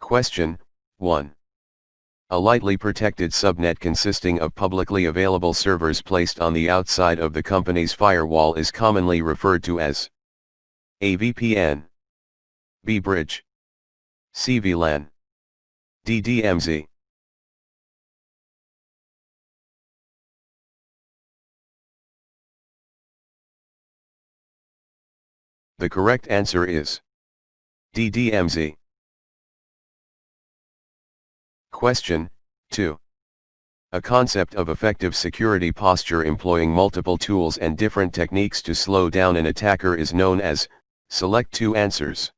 Question 1. A lightly protected subnet consisting of publicly available servers placed on the outside of the company's firewall is commonly referred to as A. VPN, B. Bridge, C. VLAN, D. DMZ. The correct answer is D. DMZ. Question 2. A concept of effective security posture employing multiple tools and different techniques to slow down an attacker is known as, select two answers.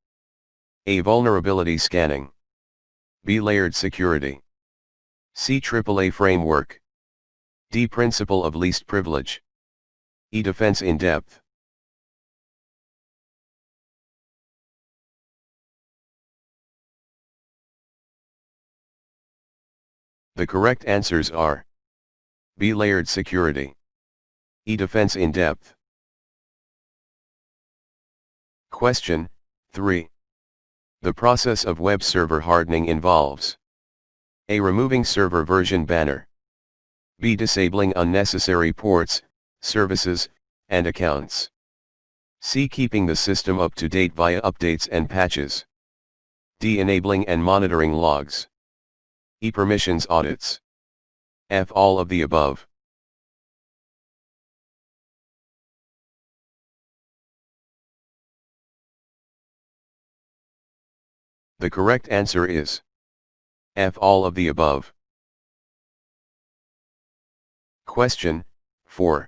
A. Vulnerability scanning, B. Layered security, C. AAA framework, D. Principle of least privilege, E. Defense in depth. The correct answers are B. Layered security, E. Defense in depth. Question 3. The process of web server hardening involves A. Removing server version banner, B. Disabling unnecessary ports, services, and accounts, C. Keeping the system up to date via updates and patches, D. Enabling and monitoring logs, E. Permissions audits, F. All of the above. The correct answer is F. All of the above. Question 4.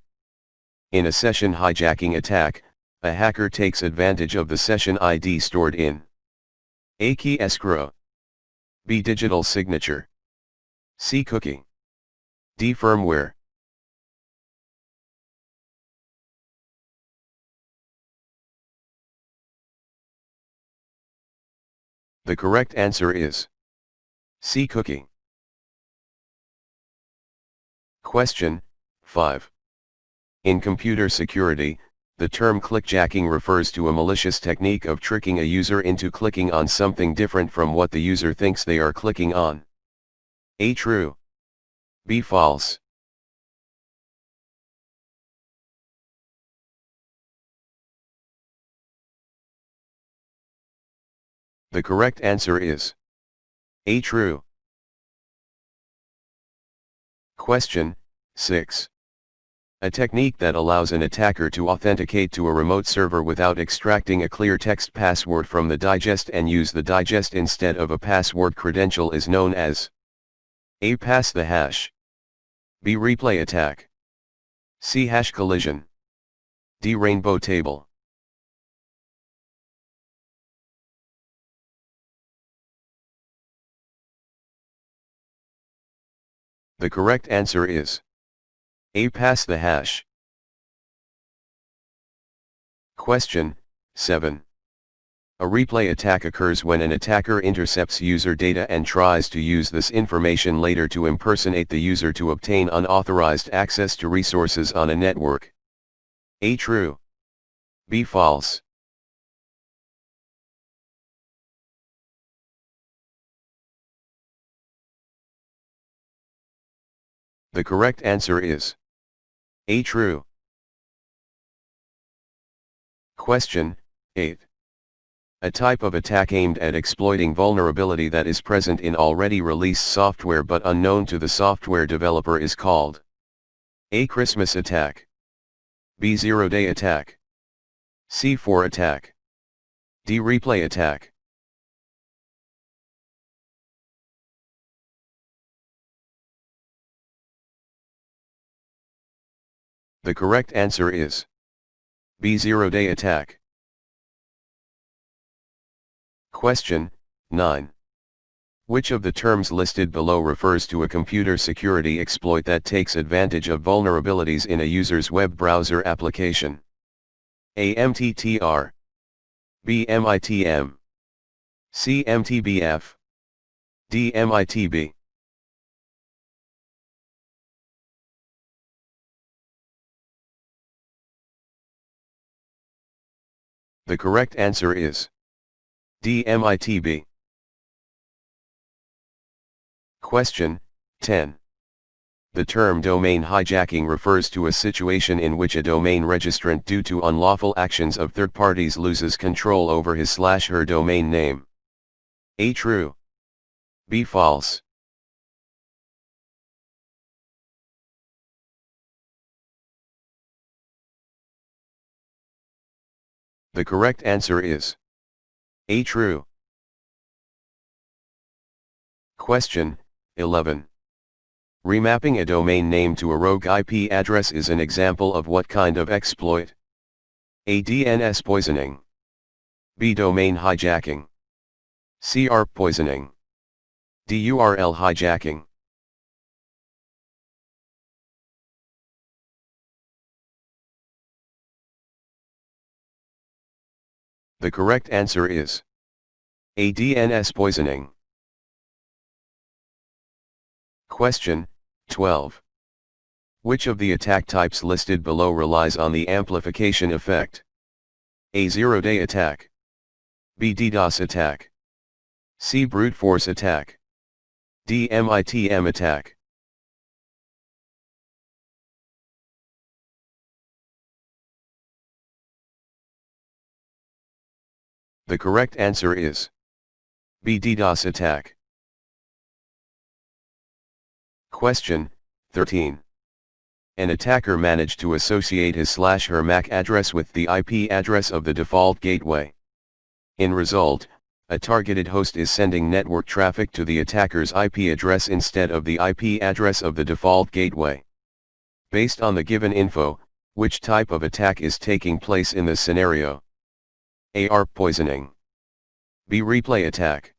In a session hijacking attack, a hacker takes advantage of the session ID stored in A. Key escrow, B. Digital signature, C. Cookie, D. Firmware. The correct answer is C. Cookie. Question 5. In computer security, the term clickjacking refers to a malicious technique of tricking a user into clicking on something different from what the user thinks they are clicking on. A. True, B. False. The correct answer is A. True. Question 6. A technique that allows an attacker to authenticate to a remote server without extracting a clear text password from the digest and use the digest instead of a password credential is known as A. Pass the hash, B. Replay attack, C. Hash collision, D. Rainbow table. The correct answer is A. Pass the hash. Question 7. A replay attack occurs when an attacker intercepts user data and tries to use this information later to impersonate the user to obtain unauthorized access to resources on a network. A. True, B. False. The correct answer is A. True. Question 8. A type of attack aimed at exploiting vulnerability that is present in already released software but unknown to the software developer is called A. Christmas attack, B. Zero-day attack, C. 4 attack, D. Replay attack. The correct answer is B. Zero-day attack. Question 9. Which of the terms listed below refers to a computer security exploit that takes advantage of vulnerabilities in a user's web browser application? A. MTTR, B. MITM, C. MTBF, D. MITB. The correct answer is D. MITB. Question 10. The term domain hijacking refers to a situation in which a domain registrant due to unlawful actions of third parties loses control over his/her domain name. A. True. B. False. The correct answer is A. True. Question 11. Remapping a domain name to a rogue IP address is an example of what kind of exploit? A. DNS poisoning. B. Domain hijacking. C. ARP poisoning. D. URL hijacking. The correct answer is A. DNS poisoning. Question 12. Which of the attack types listed below relies on the amplification effect? A. Zero-day attack. B. DDoS attack. C. Brute force attack. D. MITM attack. The correct answer is B. DDoS attack. Question 13. An attacker managed to associate his/her MAC address with the IP address of the default gateway. In result, a targeted host is sending network traffic to the attacker's IP address instead of the IP address of the default gateway. Based on the given info, which type of attack is taking place in this scenario? A. ARP poisoning. B. Replay attack.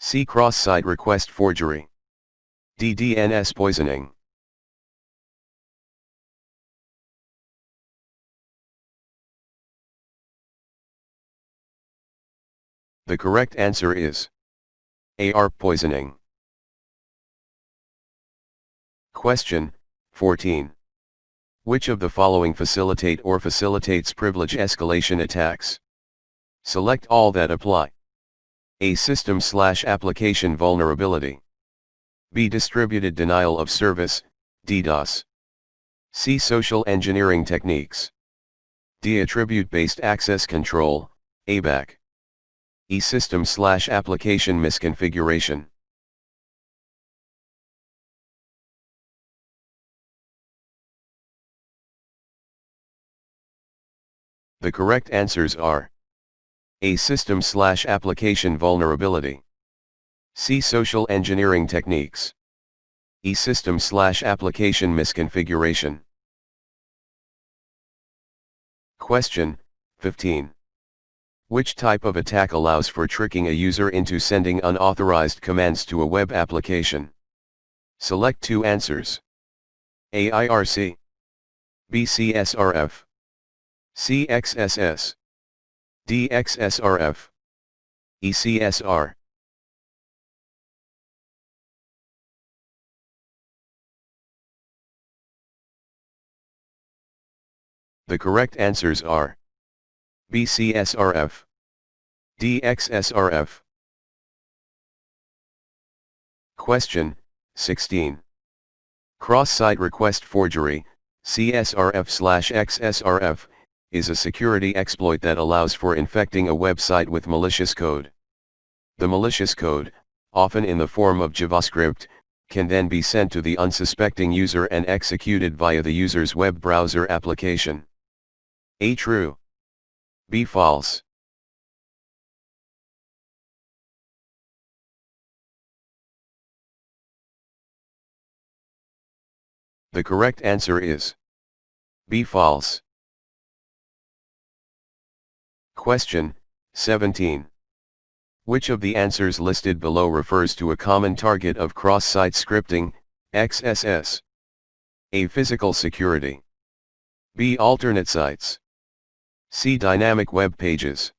C. Cross-site request forgery. D. DNS poisoning. The correct answer is A. ARP poisoning. Question 14. Which of the following facilitate or facilitates privilege escalation attacks? Select all that apply. A. System/application vulnerability. B. Distributed denial of service, DDoS. C. Social engineering techniques. D. Attribute-based access control, ABAC. E. System/application misconfiguration. The correct answers are A. System/application vulnerability. C. Social engineering techniques. E. System/application misconfiguration. Question 15. Which type of attack allows for tricking a user into sending unauthorized commands to a web application? Select two answers. A. IRC. B. CSRF. C. XSS. D. XSRF. E. CSR. The correct answers are B. CSRF. D. XSRF. Question 16. Cross-site request forgery, CSRF/XSRF, is a security exploit that allows for infecting a website with malicious code. The malicious code, often in the form of JavaScript, can then be sent to the unsuspecting user and executed via the user's web browser application. A. True. B. False. The correct answer is B. False. Question 17. Which of the answers listed below refers to a common target of cross-site scripting, XSS? A. Physical security. B. Alternate sites. C. Dynamic web pages.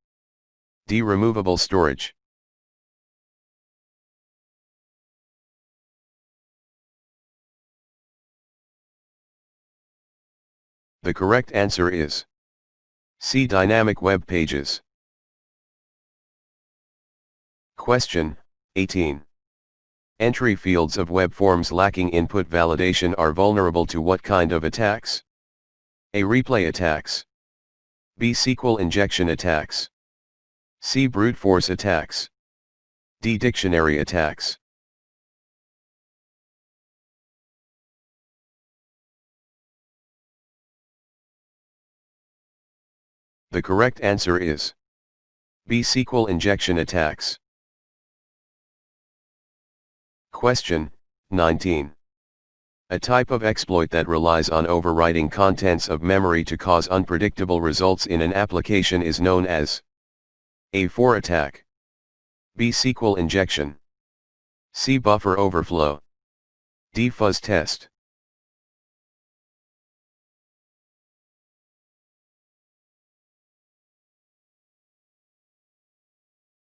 D. Removable storage. The correct answer is C. Dynamic web pages. Question 18. Entry fields of web forms lacking input validation are vulnerable to what kind of attacks? A. Replay attacks. B. SQL injection attacks. C. Brute force attacks. D. Dictionary attacks. The correct answer is B. SQL injection attacks. Question 19. A type of exploit that relies on overwriting contents of memory to cause unpredictable results in an application is known as A. For attack. B. SQL injection. C. Buffer overflow. D. Fuzz test.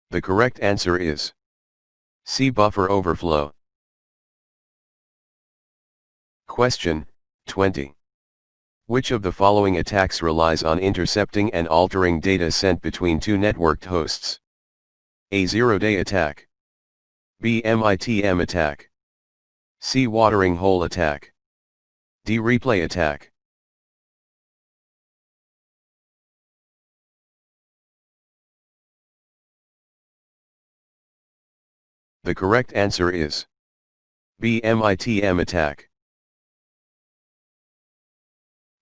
The correct answer is C. Buffer overflow. Question 20. Which of the following attacks relies on intercepting and altering data sent between two networked hosts? A. Zero-day attack. B. MITM attack. C. Watering hole attack. D. Replay attack. The correct answer is B. MITM attack.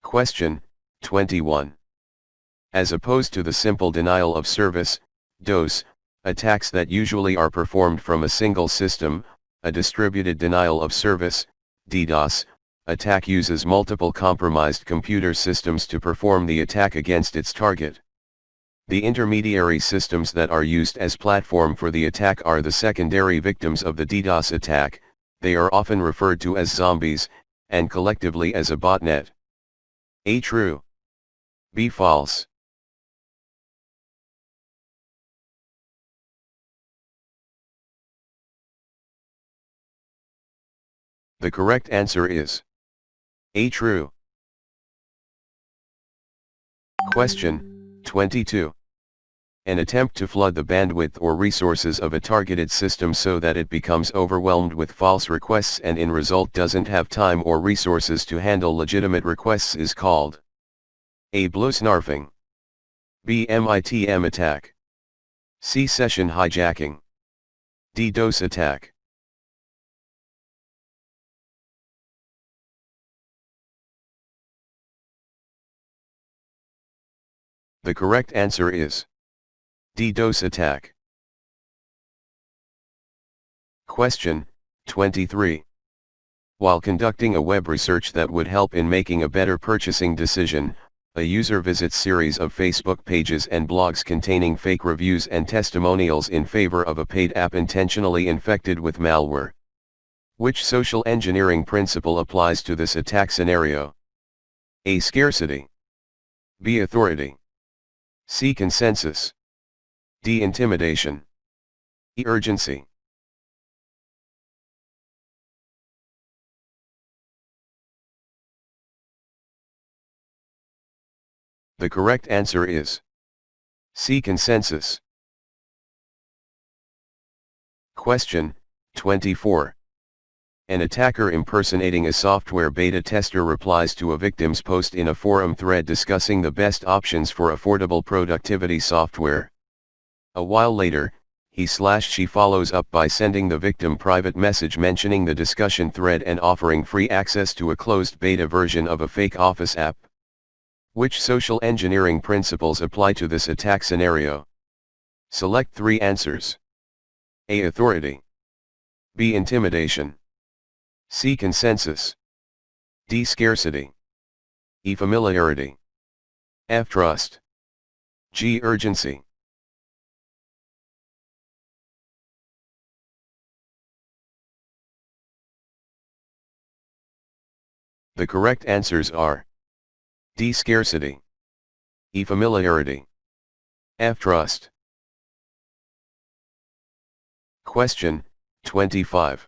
Question 21. As opposed to the simple denial of service, DOS, attacks that usually are performed from a single system, a distributed denial of service, DDoS, attack uses multiple compromised computer systems to perform the attack against its target. The intermediary systems that are used as platform for the attack are the secondary victims of the DDoS attack. They are often referred to as zombies, and collectively as a botnet. A. True. B. False. The correct answer is A. True. Question 22. An attempt to flood the bandwidth or resources of a targeted system so that it becomes overwhelmed with false requests and in result doesn't have time or resources to handle legitimate requests is called A. Snarfing. B. MITM attack. C. Session hijacking. D. DOS attack. The correct answer is D. DOS attack. Question 23. While conducting a web research that would help in making a better purchasing decision, a user visits series of Facebook pages and blogs containing fake reviews and testimonials in favor of a paid app intentionally infected with malware. Which social engineering principle applies to this attack scenario? A. Scarcity. B. Authority. C. Consensus. D. Intimidation. E. Urgency. The correct answer is C. Consensus. Question 24. An attacker impersonating a software beta tester replies to a victim's post in a forum thread discussing the best options for affordable productivity software. A while later, he/she follows up by sending the victim private message mentioning the discussion thread and offering free access to a closed beta version of a fake Office app. Which social engineering principles apply to this attack scenario? Select 3 answers. A. Authority. B. Intimidation. C. Consensus. D. Scarcity. E. Familiarity. F. Trust. G. Urgency. The correct answers are D. Scarcity. E. Familiarity. F. Trust. Question 25.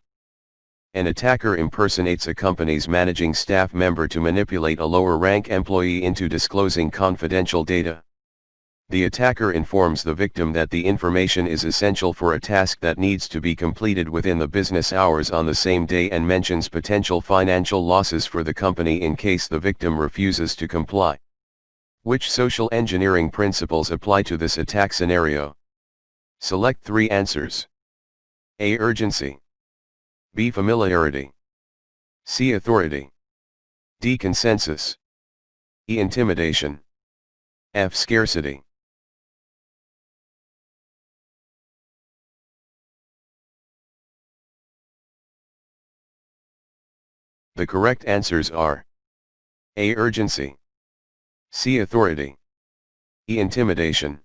An attacker impersonates a company's managing staff member to manipulate a lower rank employee into disclosing confidential data. The attacker informs the victim that the information is essential for a task that needs to be completed within the business hours on the same day and mentions potential financial losses for the company in case the victim refuses to comply. Which social engineering principles apply to this attack scenario? Select 3 answers. A. Urgency. B. Familiarity. C. Authority. D. Consensus. E. Intimidation. F. Scarcity. The correct answers are A. Urgency. C. Authority. E. Intimidation.